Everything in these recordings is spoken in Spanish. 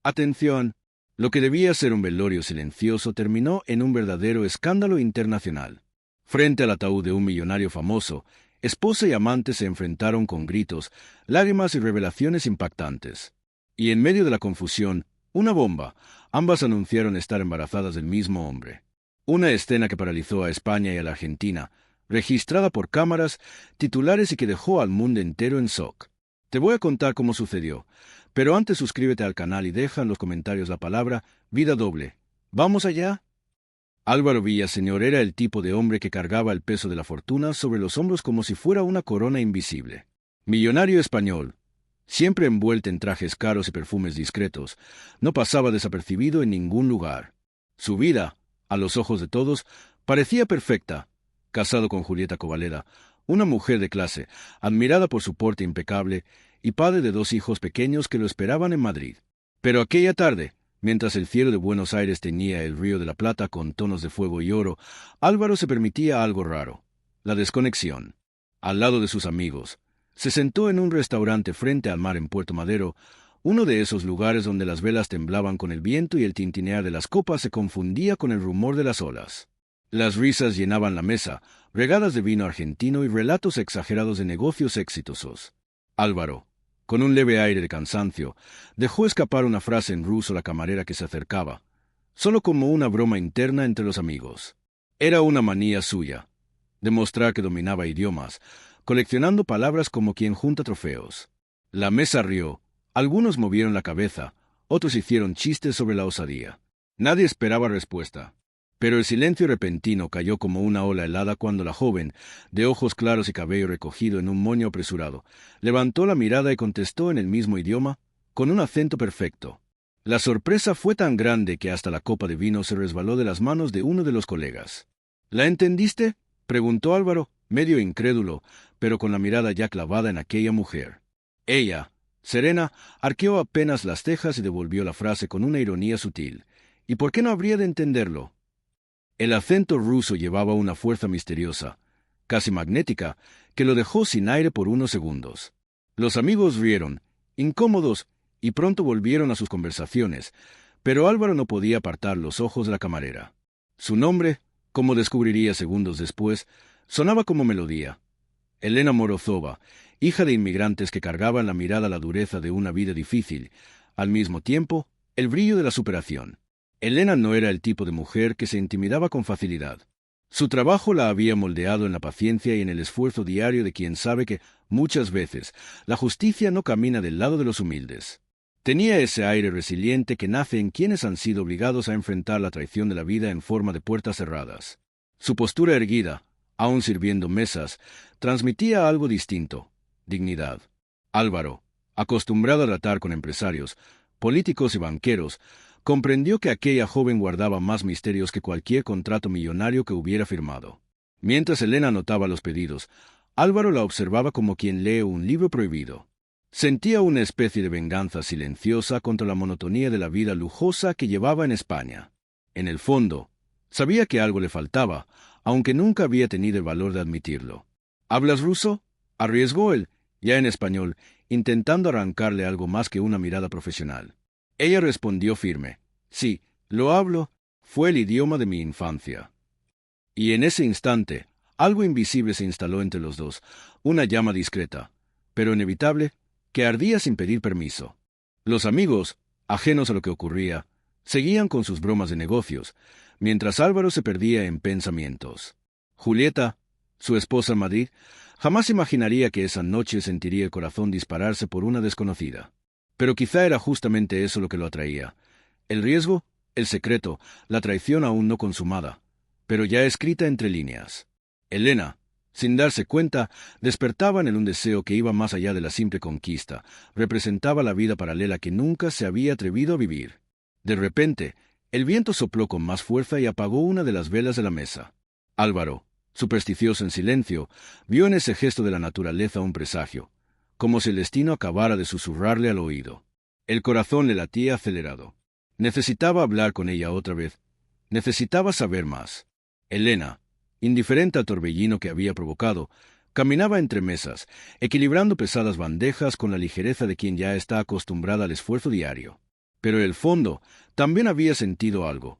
Atención. Lo que debía ser un velorio silencioso terminó en un verdadero escándalo internacional. Frente al ataúd de un millonario famoso, esposa y amante se enfrentaron con gritos, lágrimas y revelaciones impactantes. Y en medio de la confusión, una bomba. Ambas anunciaron estar embarazadas del mismo hombre. Una escena que paralizó a España y a la Argentina, registrada por cámaras, titulares y que dejó al mundo entero en shock. Te voy a contar cómo sucedió, pero antes suscríbete al canal y deja en los comentarios la palabra vida doble. ¿Vamos allá? Álvaro Villaseñor era el tipo de hombre que cargaba el peso de la fortuna sobre los hombros como si fuera una corona invisible. Millonario español, siempre envuelto en trajes caros y perfumes discretos, no pasaba desapercibido en ningún lugar. Su vida, a los ojos de todos, parecía perfecta. Casado con Julieta Covaleda, una mujer de clase, admirada por su porte impecable, y padre de 2 hijos pequeños que lo esperaban en Madrid. Pero aquella tarde, mientras el cielo de Buenos Aires teñía el Río de la Plata con tonos de fuego y oro, Álvaro se permitía algo raro: la desconexión. Al lado de sus amigos, se sentó en un restaurante frente al mar en Puerto Madero, uno de esos lugares donde las velas temblaban con el viento y el tintinear de las copas se confundía con el rumor de las olas. Las risas llenaban la mesa, regadas de vino argentino y relatos exagerados de negocios exitosos. Álvaro, con un leve aire de cansancio, dejó escapar una frase en ruso a la camarera que se acercaba, solo como una broma interna entre los amigos. Era una manía suya, demostrar que dominaba idiomas, coleccionando palabras como quien junta trofeos. La mesa rió, algunos movieron la cabeza, otros hicieron chistes sobre la osadía. Nadie esperaba respuesta. Pero el silencio repentino cayó como una ola helada cuando la joven, de ojos claros y cabello recogido en un moño apresurado, levantó la mirada y contestó en el mismo idioma, con un acento perfecto. La sorpresa fue tan grande que hasta la copa de vino se resbaló de las manos de uno de los colegas. ¿La entendiste?, preguntó Álvaro, medio incrédulo, pero con la mirada ya clavada en aquella mujer. Ella, serena, arqueó apenas las cejas y devolvió la frase con una ironía sutil. ¿Y por qué no habría de entenderlo? El acento ruso llevaba una fuerza misteriosa, casi magnética, que lo dejó sin aire por unos segundos. Los amigos rieron, incómodos, y pronto volvieron a sus conversaciones, pero Álvaro no podía apartar los ojos de la camarera. Su nombre, como descubriría segundos después, sonaba como melodía. Elena Morozova, hija de inmigrantes que cargaba en la mirada la dureza de una vida difícil, al mismo tiempo, el brillo de la superación. Elena no era el tipo de mujer que se intimidaba con facilidad. Su trabajo la había moldeado en la paciencia y en el esfuerzo diario de quien sabe que, muchas veces, la justicia no camina del lado de los humildes. Tenía ese aire resiliente que nace en quienes han sido obligados a enfrentar la traición de la vida en forma de puertas cerradas. Su postura erguida, aun sirviendo mesas, transmitía algo distinto: dignidad. Álvaro, acostumbrado a tratar con empresarios, políticos y banqueros, comprendió que aquella joven guardaba más misterios que cualquier contrato millonario que hubiera firmado. Mientras Elena anotaba los pedidos, Álvaro la observaba como quien lee un libro prohibido. Sentía una especie de venganza silenciosa contra la monotonía de la vida lujosa que llevaba en España. En el fondo, sabía que algo le faltaba, aunque nunca había tenido el valor de admitirlo. ¿Hablas ruso?, arriesgó él, ya en español, intentando arrancarle algo más que una mirada profesional. Ella respondió firme: sí, lo hablo, fue el idioma de mi infancia. Y en ese instante, algo invisible se instaló entre los dos, una llama discreta, pero inevitable, que ardía sin pedir permiso. Los amigos, ajenos a lo que ocurría, seguían con sus bromas de negocios, mientras Álvaro se perdía en pensamientos. Julieta, su esposa en Madrid, jamás imaginaría que esa noche sentiría el corazón dispararse por una desconocida. Pero quizá era justamente eso lo que lo atraía: el riesgo, el secreto, la traición aún no consumada, pero ya escrita entre líneas. Elena, sin darse cuenta, despertaba en él un deseo que iba más allá de la simple conquista, representaba la vida paralela que nunca se había atrevido a vivir. De repente, el viento sopló con más fuerza y apagó una de las velas de la mesa. Álvaro, supersticioso en silencio, vio en ese gesto de la naturaleza un presagio, como si el destino acabara de susurrarle al oído. El corazón le latía acelerado. Necesitaba hablar con ella otra vez. Necesitaba saber más. Elena, indiferente al torbellino que había provocado, caminaba entre mesas, equilibrando pesadas bandejas con la ligereza de quien ya está acostumbrada al esfuerzo diario. Pero en el fondo también había sentido algo.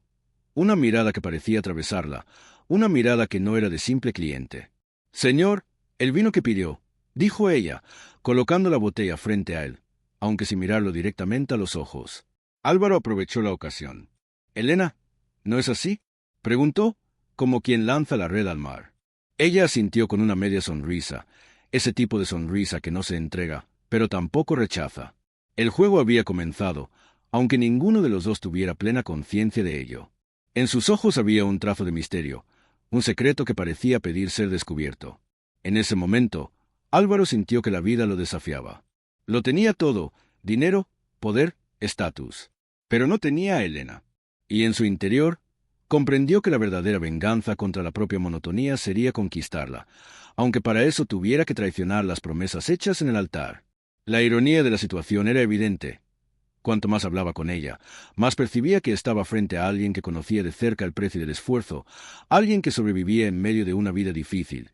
Una mirada que parecía atravesarla, una mirada que no era de simple cliente. «Señor, el vino que pidió», dijo ella, colocando la botella frente a él, aunque sin mirarlo directamente a los ojos. Álvaro aprovechó la ocasión. «Elena, ¿no es así?», preguntó, como quien lanza la red al mar. Ella asintió con una media sonrisa, ese tipo de sonrisa que no se entrega, pero tampoco rechaza. El juego había comenzado, aunque ninguno de los dos tuviera plena conciencia de ello. En sus ojos había un trazo de misterio, un secreto que parecía pedir ser descubierto. En ese momento, Álvaro sintió que la vida lo desafiaba. Lo tenía todo: dinero, poder, estatus. Pero no tenía a Elena. Y en su interior, comprendió que la verdadera venganza contra la propia monotonía sería conquistarla, aunque para eso tuviera que traicionar las promesas hechas en el altar. La ironía de la situación era evidente. Cuanto más hablaba con ella, más percibía que estaba frente a alguien que conocía de cerca el precio del esfuerzo, alguien que sobrevivía en medio de una vida difícil,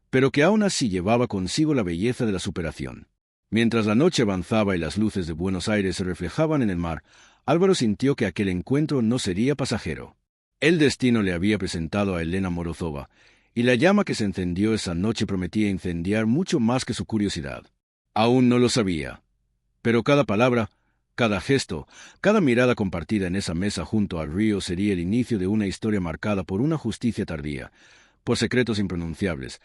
pero que aún así llevaba consigo la belleza de la superación. Mientras la noche avanzaba y las luces de Buenos Aires se reflejaban en el mar, Álvaro sintió que aquel encuentro no sería pasajero. El destino le había presentado a Elena Morozova, y la llama que se encendió esa noche prometía incendiar mucho más que su curiosidad. Aún no lo sabía, pero cada palabra, cada gesto, cada mirada compartida en esa mesa junto al río sería el inicio de una historia marcada por una justicia tardía, por secretos impronunciables,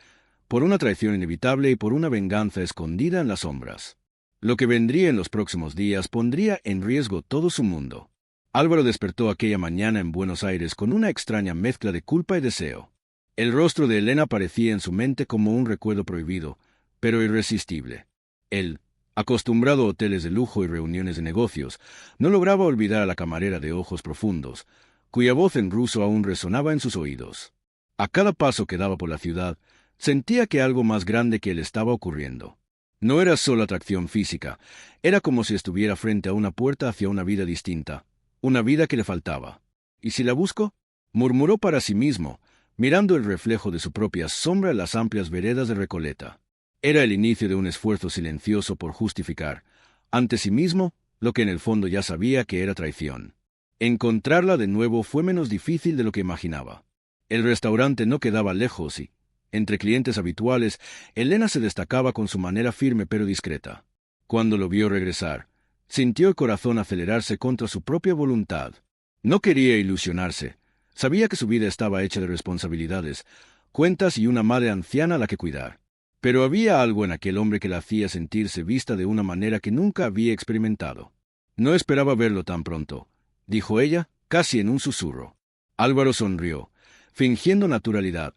por una traición inevitable y por una venganza escondida en las sombras. Lo que vendría en los próximos días pondría en riesgo todo su mundo. Álvaro despertó aquella mañana en Buenos Aires con una extraña mezcla de culpa y deseo. El rostro de Elena aparecía en su mente como un recuerdo prohibido, pero irresistible. Él, acostumbrado a hoteles de lujo y reuniones de negocios, no lograba olvidar a la camarera de ojos profundos, cuya voz en ruso aún resonaba en sus oídos. A cada paso que daba por la ciudad, sentía que algo más grande que él estaba ocurriendo. No era solo atracción física, era como si estuviera frente a una puerta hacia una vida distinta, una vida que le faltaba. ¿Y si la busco?, murmuró para sí mismo, mirando el reflejo de su propia sombra en las amplias veredas de Recoleta. Era el inicio de un esfuerzo silencioso por justificar, ante sí mismo, lo que en el fondo ya sabía que era traición. Encontrarla de nuevo fue menos difícil de lo que imaginaba. El restaurante no quedaba lejos y, entre clientes habituales, Elena se destacaba con su manera firme pero discreta. Cuando lo vio regresar, sintió el corazón acelerarse contra su propia voluntad. No quería ilusionarse. Sabía que su vida estaba hecha de responsabilidades, cuentas y una madre anciana a la que cuidar. Pero había algo en aquel hombre que la hacía sentirse vista de una manera que nunca había experimentado. «No esperaba verlo tan pronto», dijo ella, casi en un susurro. Álvaro sonrió, fingiendo naturalidad,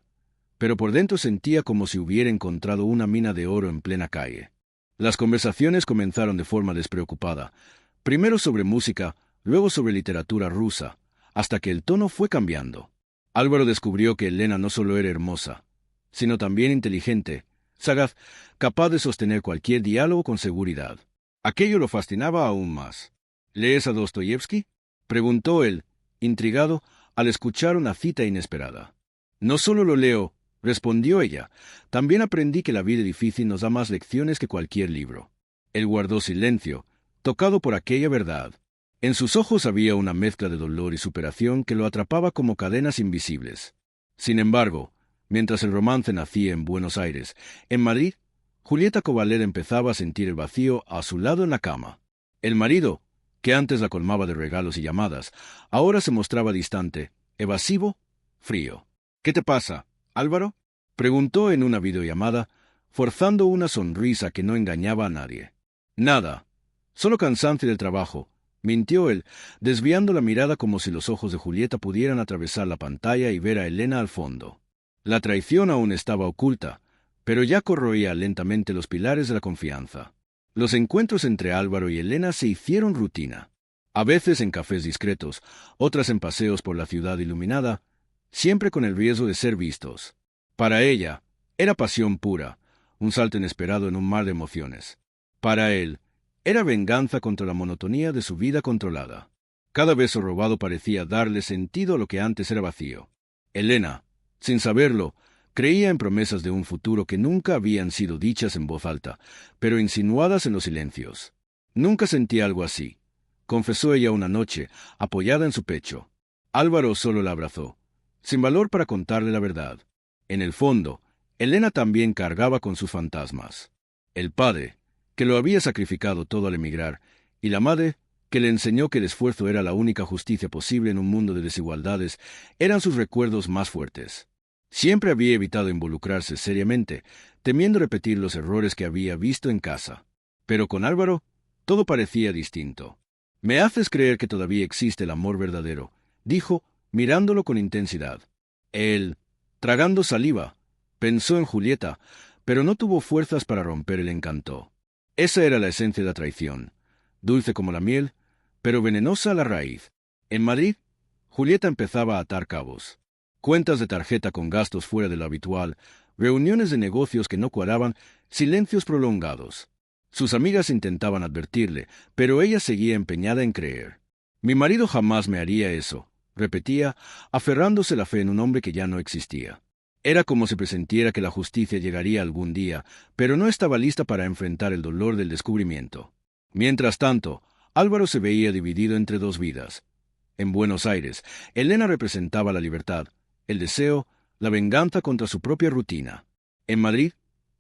pero por dentro sentía como si hubiera encontrado una mina de oro en plena calle. Las conversaciones comenzaron de forma despreocupada, primero sobre música, luego sobre literatura rusa, hasta que el tono fue cambiando. Álvaro descubrió que Elena no solo era hermosa, sino también inteligente, sagaz, capaz de sostener cualquier diálogo con seguridad. Aquello lo fascinaba aún más. «¿Lees a Dostoyevsky?», preguntó él, intrigado, al escuchar una cita inesperada. «No solo lo leo», respondió ella, «también aprendí que la vida difícil nos da más lecciones que cualquier libro». Él guardó silencio, tocado por aquella verdad. En sus ojos había una mezcla de dolor y superación que lo atrapaba como cadenas invisibles. Sin embargo, mientras el romance nacía en Buenos Aires, en Madrid, Julieta Covalet empezaba a sentir el vacío a su lado en la cama. El marido, que antes la colmaba de regalos y llamadas, ahora se mostraba distante, evasivo, frío. «¿Qué te pasa, Álvaro?», preguntó en una videollamada, forzando una sonrisa que no engañaba a nadie. «Nada, solo cansancio del trabajo», mintió él, desviando la mirada como si los ojos de Julieta pudieran atravesar la pantalla y ver a Elena al fondo. La traición aún estaba oculta, pero ya corroía lentamente los pilares de la confianza. Los encuentros entre Álvaro y Elena se hicieron rutina. A veces en cafés discretos, otras en paseos por la ciudad iluminada, siempre con el riesgo de ser vistos. Para ella, era pasión pura, un salto inesperado en un mar de emociones. Para él, era venganza contra la monotonía de su vida controlada. Cada beso robado parecía darle sentido a lo que antes era vacío. Elena, sin saberlo, creía en promesas de un futuro que nunca habían sido dichas en voz alta, pero insinuadas en los silencios. Nunca sentía algo así, confesó ella una noche, apoyada en su pecho. Álvaro solo la abrazó, sin valor para contarle la verdad. En el fondo, Elena también cargaba con sus fantasmas. El padre, que lo había sacrificado todo al emigrar, y la madre, que le enseñó que el esfuerzo era la única justicia posible en un mundo de desigualdades, eran sus recuerdos más fuertes. Siempre había evitado involucrarse seriamente, temiendo repetir los errores que había visto en casa. Pero con Álvaro, todo parecía distinto. «Me haces creer que todavía existe el amor verdadero», dijo, mirándolo con intensidad. Él, tragando saliva, pensó en Julieta, pero no tuvo fuerzas para romper el encanto. Esa era la esencia de la traición, dulce como la miel, pero venenosa a la raíz. En Madrid, Julieta empezaba a atar cabos. Cuentas de tarjeta con gastos fuera de lo habitual, reuniones de negocios que no cuadraban, silencios prolongados. Sus amigas intentaban advertirle, pero ella seguía empeñada en creer. «Mi marido jamás me haría eso», repetía, aferrándose la fe en un hombre que ya no existía. Era como si presintiera que la justicia llegaría algún día, pero no estaba lista para enfrentar el dolor del descubrimiento. Mientras tanto, Álvaro se veía dividido entre dos vidas. En Buenos Aires, Elena representaba la libertad, el deseo, la venganza contra su propia rutina. En Madrid,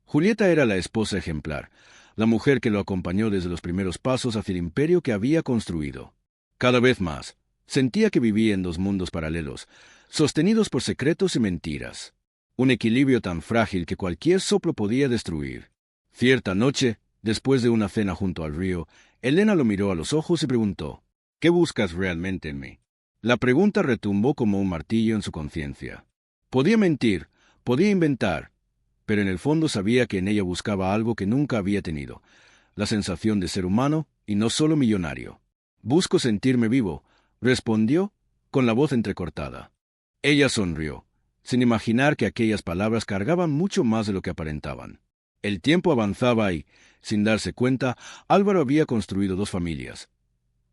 Julieta era la esposa ejemplar, la mujer que lo acompañó desde los primeros pasos hacia el imperio que había construido. Cada vez más, sentía que vivía en dos mundos paralelos, sostenidos por secretos y mentiras. Un equilibrio tan frágil que cualquier soplo podía destruir. Cierta noche, después de una cena junto al río, Elena lo miró a los ojos y preguntó: «¿Qué buscas realmente en mí?». La pregunta retumbó como un martillo en su conciencia. Podía mentir, podía inventar, pero en el fondo sabía que en ella buscaba algo que nunca había tenido, la sensación de ser humano y no solo millonario. «Busco sentirme vivo», respondió, con la voz entrecortada. Ella sonrió, sin imaginar que aquellas palabras cargaban mucho más de lo que aparentaban. El tiempo avanzaba y, sin darse cuenta, Álvaro había construido dos familias.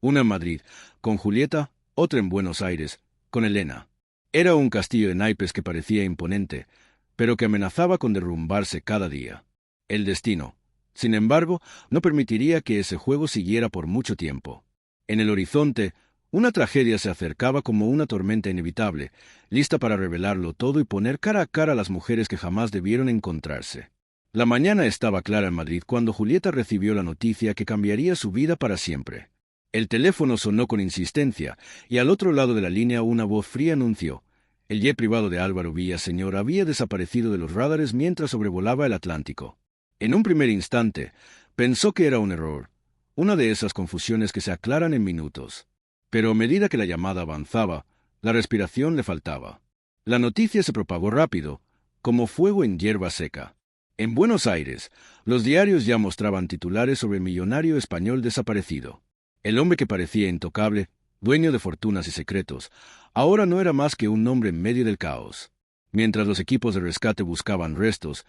Una en Madrid, con Julieta, otra en Buenos Aires, con Elena. Era un castillo de naipes que parecía imponente, pero que amenazaba con derrumbarse cada día. El destino, sin embargo, no permitiría que ese juego siguiera por mucho tiempo. En el horizonte, una tragedia se acercaba como una tormenta inevitable, lista para revelarlo todo y poner cara a cara a las mujeres que jamás debieron encontrarse. La mañana estaba clara en Madrid cuando Julieta recibió la noticia que cambiaría su vida para siempre. El teléfono sonó con insistencia, y al otro lado de la línea una voz fría anunció: el jet privado de Álvaro Villaseñor había desaparecido de los radares mientras sobrevolaba el Atlántico. En un primer instante, pensó que era un error, una de esas confusiones que se aclaran en minutos. Pero a medida que la llamada avanzaba, la respiración le faltaba. La noticia se propagó rápido, como fuego en hierba seca. En Buenos Aires, los diarios ya mostraban titulares sobre el millonario español desaparecido. El hombre que parecía intocable, dueño de fortunas y secretos, ahora no era más que un nombre en medio del caos. Mientras los equipos de rescate buscaban restos,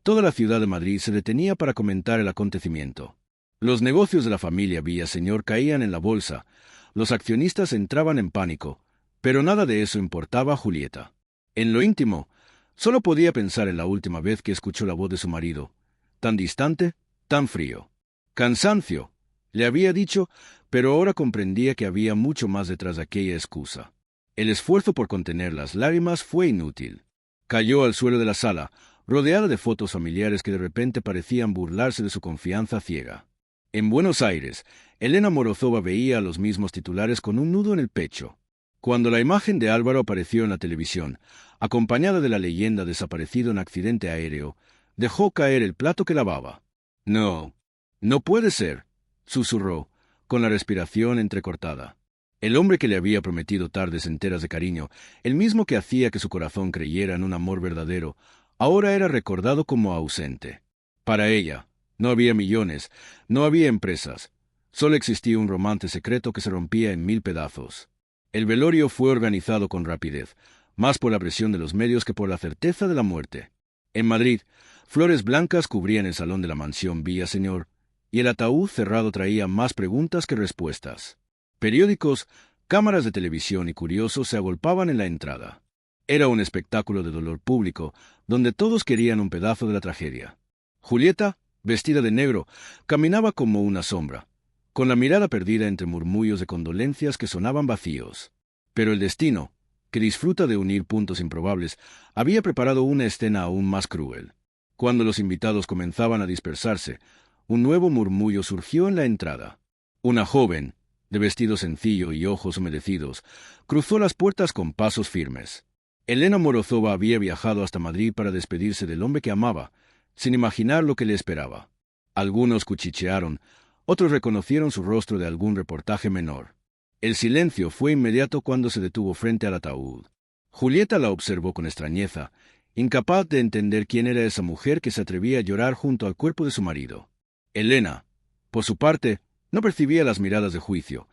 toda la ciudad de Madrid se detenía para comentar el acontecimiento. Los negocios de la familia Villaseñor caían en la bolsa, los accionistas entraban en pánico, pero nada de eso importaba a Julieta. En lo íntimo, solo podía pensar en la última vez que escuchó la voz de su marido, tan distante, tan frío. «Cansancio», le había dicho, pero ahora comprendía que había mucho más detrás de aquella excusa. El esfuerzo por contener las lágrimas fue inútil. Cayó al suelo de la sala, rodeada de fotos familiares que de repente parecían burlarse de su confianza ciega. En Buenos Aires, Elena Morozova veía los mismos titulares con un nudo en el pecho. Cuando la imagen de Álvaro apareció en la televisión, acompañada de la leyenda desaparecido en accidente aéreo, dejó caer el plato que lavaba. «No, no puede ser», susurró, con la respiración entrecortada. El hombre que le había prometido tardes enteras de cariño, el mismo que hacía que su corazón creyera en un amor verdadero, ahora era recordado como ausente. Para ella, no había millones, no había empresas, solo existía un romance secreto que se rompía en 1000 pedazos. El velorio fue organizado con rapidez, más por la presión de los medios que por la certeza de la muerte. En Madrid, flores blancas cubrían el salón de la mansión Villaseñor, y el ataúd cerrado traía más preguntas que respuestas. Periódicos, cámaras de televisión y curiosos se agolpaban en la entrada. Era un espectáculo de dolor público, donde todos querían un pedazo de la tragedia. Julieta, vestida de negro, caminaba como una sombra, con la mirada perdida entre murmullos de condolencias que sonaban vacíos. Pero el destino, que disfruta de unir puntos improbables, había preparado una escena aún más cruel. Cuando los invitados comenzaban a dispersarse, un nuevo murmullo surgió en la entrada. Una joven, de vestido sencillo y ojos humedecidos, cruzó las puertas con pasos firmes. Elena Morozova había viajado hasta Madrid para despedirse del hombre que amaba, sin imaginar lo que le esperaba. Algunos cuchichearon, otros reconocieron su rostro de algún reportaje menor. El silencio fue inmediato cuando se detuvo frente al ataúd. Julieta la observó con extrañeza, incapaz de entender quién era esa mujer que se atrevía a llorar junto al cuerpo de su marido. Elena, por su parte, no percibía las miradas de juicio.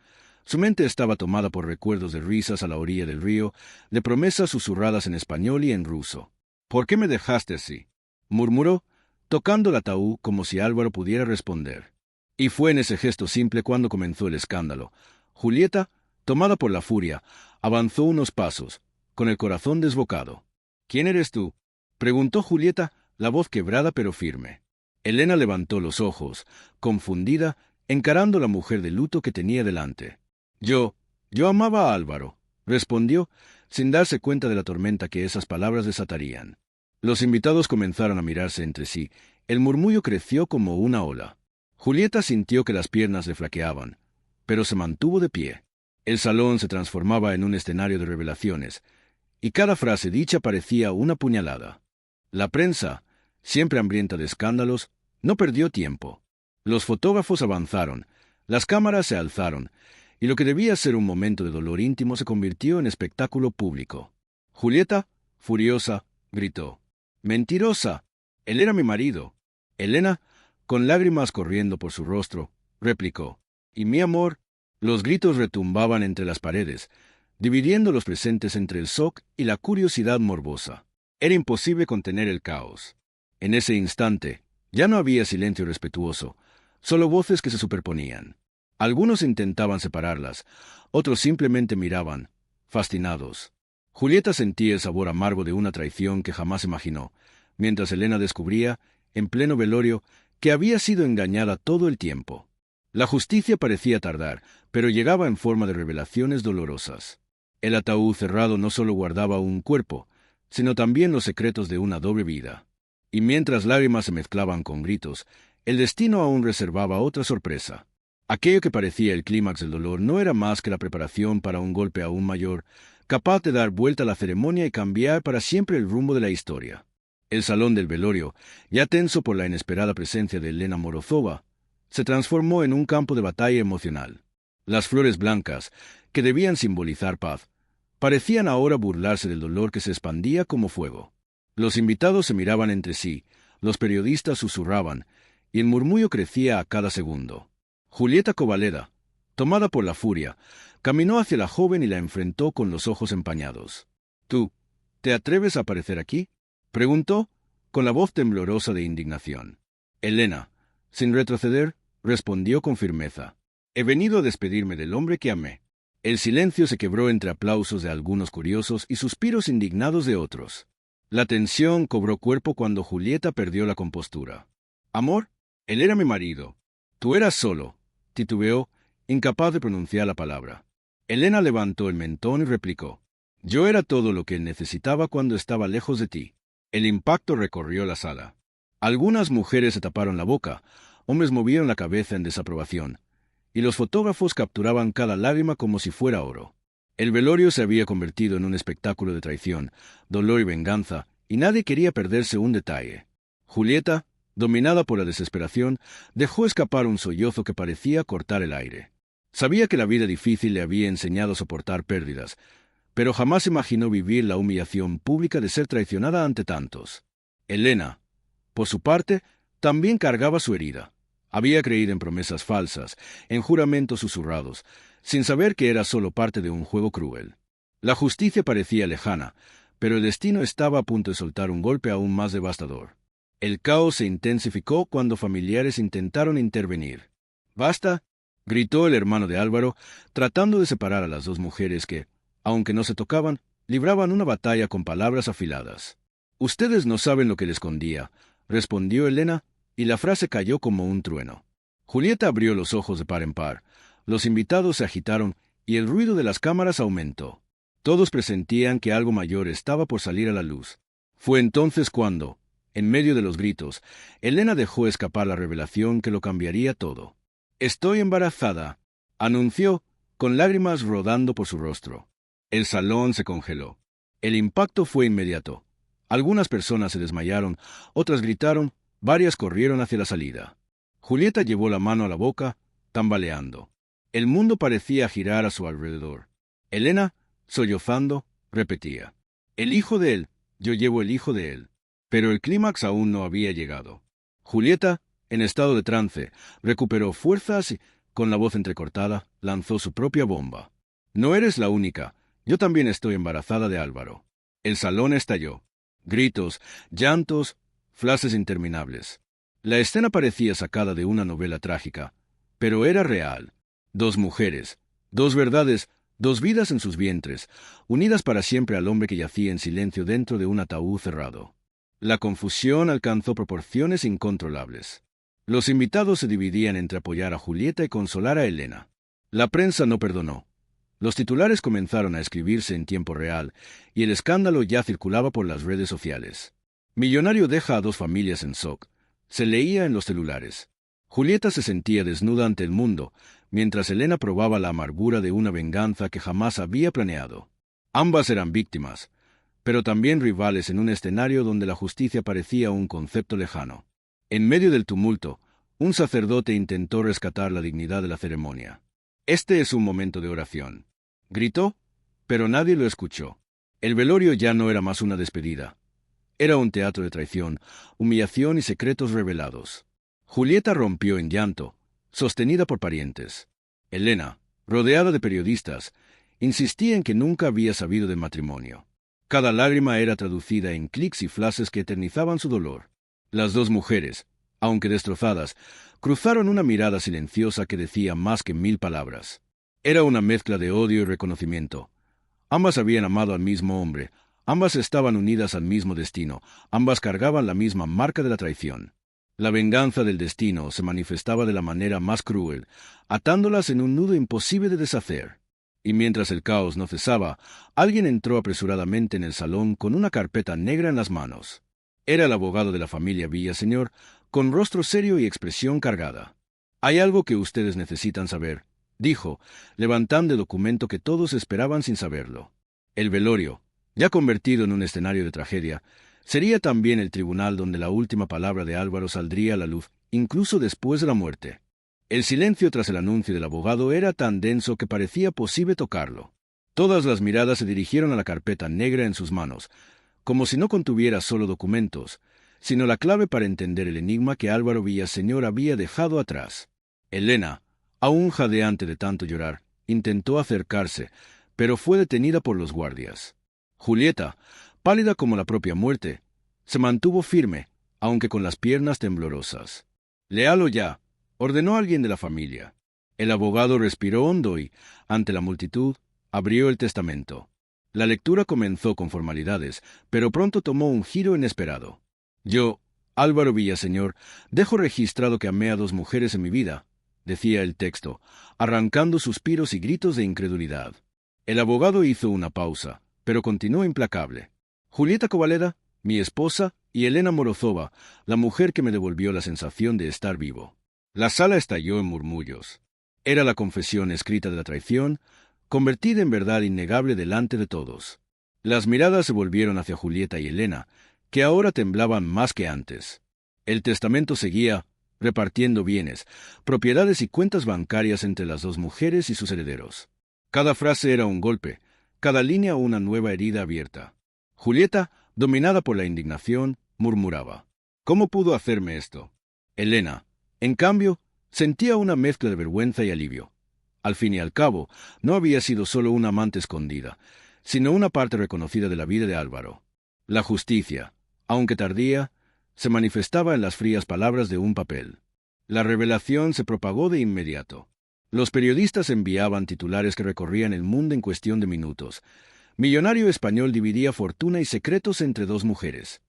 Su mente estaba tomada por recuerdos de risas a la orilla del río, de promesas susurradas en español y en ruso. «¿Por qué me dejaste así?», murmuró, tocando el ataúd como si Álvaro pudiera responder. Y fue en ese gesto simple cuando comenzó el escándalo. Julieta, tomada por la furia, avanzó unos pasos, con el corazón desbocado. «¿Quién eres tú?», preguntó Julieta, la voz quebrada pero firme. Elena levantó los ojos, confundida, encarando a la mujer de luto que tenía delante. Yo amaba a Álvaro», respondió, sin darse cuenta de la tormenta que esas palabras desatarían. Los invitados comenzaron a mirarse entre sí. El murmullo creció como una ola. Julieta sintió que las piernas le flaqueaban, pero se mantuvo de pie. El salón se transformaba en un escenario de revelaciones, y cada frase dicha parecía una puñalada. La prensa, siempre hambrienta de escándalos, no perdió tiempo. Los fotógrafos avanzaron, las cámaras se alzaron, y lo que debía ser un momento de dolor íntimo se convirtió en espectáculo público. Julieta, furiosa, gritó: «¡Mentirosa! Él era mi marido». Elena, con lágrimas corriendo por su rostro, replicó: «¿Y mi amor?». Los gritos retumbaban entre las paredes, dividiendo los presentes entre el shock y la curiosidad morbosa. Era imposible contener el caos. En ese instante, ya no había silencio respetuoso, solo voces que se superponían. Algunos intentaban separarlas, otros simplemente miraban, fascinados. Julieta sentía el sabor amargo de una traición que jamás imaginó, mientras Elena descubría, en pleno velorio, que había sido engañada todo el tiempo. La justicia parecía tardar, pero llegaba en forma de revelaciones dolorosas. El ataúd cerrado no solo guardaba un cuerpo, sino también los secretos de una doble vida. Y mientras lágrimas se mezclaban con gritos, el destino aún reservaba otra sorpresa. Aquello que parecía el clímax del dolor no era más que la preparación para un golpe aún mayor, capaz de dar vuelta a la ceremonia y cambiar para siempre el rumbo de la historia. El salón del velorio, ya tenso por la inesperada presencia de Elena Morozova, se transformó en un campo de batalla emocional. Las flores blancas, que debían simbolizar paz, parecían ahora burlarse del dolor que se expandía como fuego. Los invitados se miraban entre sí, los periodistas susurraban, y el murmullo crecía a cada segundo. Julieta Kovaleda, tomada por la furia, caminó hacia la joven y la enfrentó con los ojos empañados. «¿Tú, te atreves a aparecer aquí?», preguntó, con la voz temblorosa de indignación. Elena, sin retroceder, respondió con firmeza: «He venido a despedirme del hombre que amé». El silencio se quebró entre aplausos de algunos curiosos y suspiros indignados de otros. La tensión cobró cuerpo cuando Julieta perdió la compostura. «Amor, él era mi marido. Tú eras solo», titubeó, incapaz de pronunciar la palabra. Elena levantó el mentón y replicó: «Yo era todo lo que él necesitaba cuando estaba lejos de ti». El impacto recorrió la sala. Algunas mujeres se taparon la boca, hombres movieron la cabeza en desaprobación, y los fotógrafos capturaban cada lágrima como si fuera oro. El velorio se había convertido en un espectáculo de traición, dolor y venganza, y nadie quería perderse un detalle. Julieta, dominada por la desesperación, dejó escapar un sollozo que parecía cortar el aire. Sabía que la vida difícil le había enseñado a soportar pérdidas, pero jamás imaginó vivir la humillación pública de ser traicionada ante tantos. Elena, por su parte, también cargaba su herida. Había creído en promesas falsas, en juramentos susurrados, sin saber que era solo parte de un juego cruel. La justicia parecía lejana, pero el destino estaba a punto de soltar un golpe aún más devastador. El caos se intensificó cuando familiares intentaron intervenir. «¡Basta!», gritó el hermano de Álvaro, tratando de separar a las dos mujeres que, aunque no se tocaban, libraban una batalla con palabras afiladas. «Ustedes no saben lo que le escondía», respondió Elena, y la frase cayó como un trueno. Julieta abrió los ojos de par en par. Los invitados se agitaron y el ruido de las cámaras aumentó. Todos presentían que algo mayor estaba por salir a la luz. Fue entonces cuando, en medio de los gritos, Elena dejó escapar la revelación que lo cambiaría todo. «Estoy embarazada», anunció, con lágrimas rodando por su rostro. El salón se congeló. El impacto fue inmediato. Algunas personas se desmayaron, otras gritaron, varias corrieron hacia la salida. Julieta llevó la mano a la boca, tambaleando. El mundo parecía girar a su alrededor. Elena, sollozando, repetía: «El hijo de él, yo llevo el hijo de él». Pero el clímax aún no había llegado. Julieta, en estado de trance, recuperó fuerzas y, con la voz entrecortada, lanzó su propia bomba. «No eres la única. Yo también estoy embarazada de Álvaro». El salón estalló. Gritos, llantos, flashes interminables. La escena parecía sacada de una novela trágica, pero era real. Dos mujeres, dos verdades, dos vidas en sus vientres, unidas para siempre al hombre que yacía en silencio dentro de un ataúd cerrado. La confusión alcanzó proporciones incontrolables. Los invitados se dividían entre apoyar a Julieta y consolar a Elena. La prensa no perdonó. Los titulares comenzaron a escribirse en tiempo real, y el escándalo ya circulaba por las redes sociales. «Millonario deja a dos familias en shock», se leía en los celulares. Julieta se sentía desnuda ante el mundo, mientras Elena probaba la amargura de una venganza que jamás había planeado. Ambas eran víctimas, pero también rivales en un escenario donde la justicia parecía un concepto lejano. En medio del tumulto, un sacerdote intentó rescatar la dignidad de la ceremonia. «Este es un momento de oración», gritó, pero nadie lo escuchó. El velorio ya no era más una despedida. Era un teatro de traición, humillación y secretos revelados. Julieta rompió en llanto, sostenida por parientes. Elena, rodeada de periodistas, insistía en que nunca había sabido del matrimonio. Cada lágrima era traducida en clics y flashes que eternizaban su dolor. Las dos mujeres, aunque destrozadas, cruzaron una mirada silenciosa que decía más que 1000 palabras. Era una mezcla de odio y reconocimiento. Ambas habían amado al mismo hombre, ambas estaban unidas al mismo destino, ambas cargaban la misma marca de la traición. La venganza del destino se manifestaba de la manera más cruel, atándolas en un nudo imposible de deshacer. Y mientras el caos no cesaba, alguien entró apresuradamente en el salón con una carpeta negra en las manos. Era el abogado de la familia Villaseñor, con rostro serio y expresión cargada. «Hay algo que ustedes necesitan saber», dijo, levantando el documento que todos esperaban sin saberlo. El velorio, ya convertido en un escenario de tragedia, sería también el tribunal donde la última palabra de Álvaro saldría a la luz, incluso después de la muerte. El silencio tras el anuncio del abogado era tan denso que parecía posible tocarlo. Todas las miradas se dirigieron a la carpeta negra en sus manos, como si no contuviera solo documentos, sino la clave para entender el enigma que Álvaro Villaseñor había dejado atrás. Elena, aún jadeante de tanto llorar, intentó acercarse, pero fue detenida por los guardias. Julieta, pálida como la propia muerte, se mantuvo firme, aunque con las piernas temblorosas. «Léalo ya», ordenó alguien de la familia. El abogado respiró hondo y, ante la multitud, abrió el testamento. La lectura comenzó con formalidades, pero pronto tomó un giro inesperado. «Yo, Álvaro Villaseñor, dejo registrado que amé a dos mujeres en mi vida», decía el texto, arrancando suspiros y gritos de incredulidad. El abogado hizo una pausa, pero continuó implacable. «Julieta Kovaleda, mi esposa, y Elena Morozova, la mujer que me devolvió la sensación de estar vivo». La sala estalló en murmullos. Era la confesión escrita de la traición, convertida en verdad innegable delante de todos. Las miradas se volvieron hacia Julieta y Elena, que ahora temblaban más que antes. El testamento seguía, repartiendo bienes, propiedades y cuentas bancarias entre las dos mujeres y sus herederos. Cada frase era un golpe, cada línea una nueva herida abierta. Julieta, dominada por la indignación, murmuraba: «¿Cómo pudo hacerme esto?». Elena, en cambio, sentía una mezcla de vergüenza y alivio. Al fin y al cabo, no había sido solo una amante escondida, sino una parte reconocida de la vida de Álvaro. La justicia, aunque tardía, se manifestaba en las frías palabras de un papel. La revelación se propagó de inmediato. Los periodistas enviaban titulares que recorrían el mundo en cuestión de minutos. Millonario español dividía fortuna y secretos entre dos mujeres.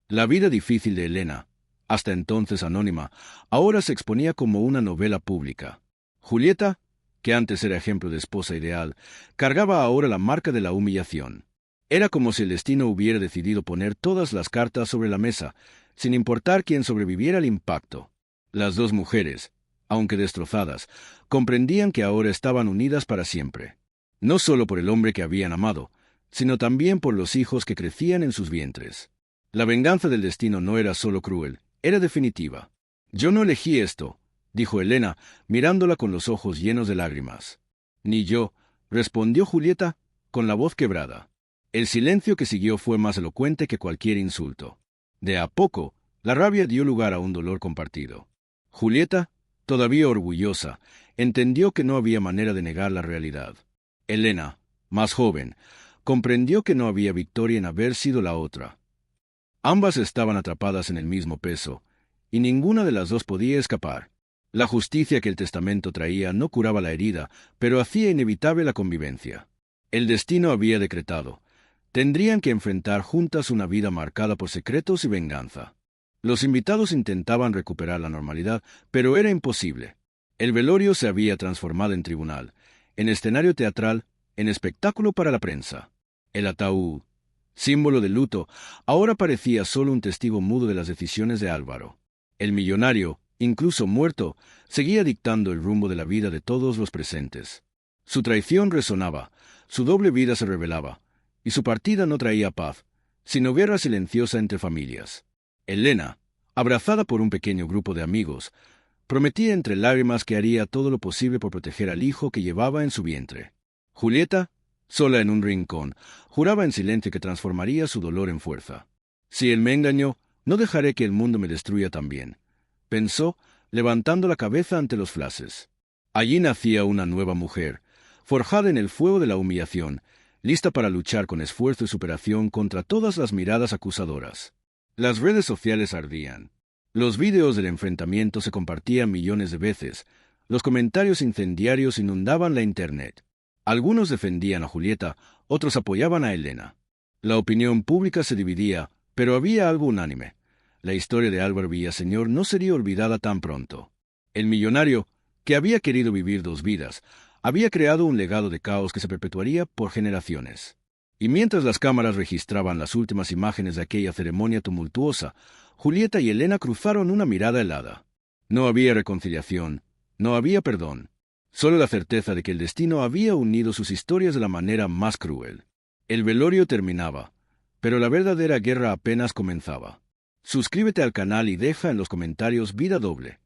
La vida difícil de Elena, hasta entonces anónima, ahora se exponía como una novela pública. Julieta, que antes era ejemplo de esposa ideal, cargaba ahora la marca de la humillación. Era como si el destino hubiera decidido poner todas las cartas sobre la mesa, sin importar quién sobreviviera al impacto. Las dos mujeres, aunque destrozadas, comprendían que ahora estaban unidas para siempre. No solo por el hombre que habían amado, sino también por los hijos que crecían en sus vientres. La venganza del destino no era solo cruel, era definitiva. «Yo no elegí esto», dijo Helena, mirándola con los ojos llenos de lágrimas. «Ni yo», respondió Julieta, con la voz quebrada. El silencio que siguió fue más elocuente que cualquier insulto. De a poco, la rabia dio lugar a un dolor compartido. Julieta, todavía orgullosa, entendió que no había manera de negar la realidad. Helena, más joven, comprendió que no había victoria en haber sido la otra. Ambas estaban atrapadas en el mismo peso, y ninguna de las dos podía escapar. La justicia que el testamento traía no curaba la herida, pero hacía inevitable la convivencia. El destino había decretado. Tendrían que enfrentar juntas una vida marcada por secretos y venganza. Los invitados intentaban recuperar la normalidad, pero era imposible. El velorio se había transformado en tribunal, en escenario teatral, en espectáculo para la prensa. El ataúd, símbolo de luto, ahora parecía solo un testigo mudo de las decisiones de Álvaro. El millonario, incluso muerto, seguía dictando el rumbo de la vida de todos los presentes. Su traición resonaba, su doble vida se revelaba, y su partida no traía paz, sino guerra silenciosa entre familias. Helena, abrazada por un pequeño grupo de amigos, prometía entre lágrimas que haría todo lo posible por proteger al hijo que llevaba en su vientre. Julieta, sola en un rincón, juraba en silencio que transformaría su dolor en fuerza. «Si él me engañó, no dejaré que el mundo me destruya también», pensó, levantando la cabeza ante los flashes. Allí nacía una nueva mujer, forjada en el fuego de la humillación, lista para luchar con esfuerzo y superación contra todas las miradas acusadoras. Las redes sociales ardían. Los vídeos del enfrentamiento se compartían millones de veces. Los comentarios incendiarios inundaban la Internet. Algunos defendían a Julieta, otros apoyaban a Helena. La opinión pública se dividía, pero había algo unánime. La historia de Álvaro Villaseñor no sería olvidada tan pronto. El millonario, que había querido vivir dos vidas, había creado un legado de caos que se perpetuaría por generaciones. Y mientras las cámaras registraban las últimas imágenes de aquella ceremonia tumultuosa, Julieta y Helena cruzaron una mirada helada. No había reconciliación, no había perdón, solo la certeza de que el destino había unido sus historias de la manera más cruel. El velorio terminaba, pero la verdadera guerra apenas comenzaba. Suscríbete al canal y deja en los comentarios vida doble.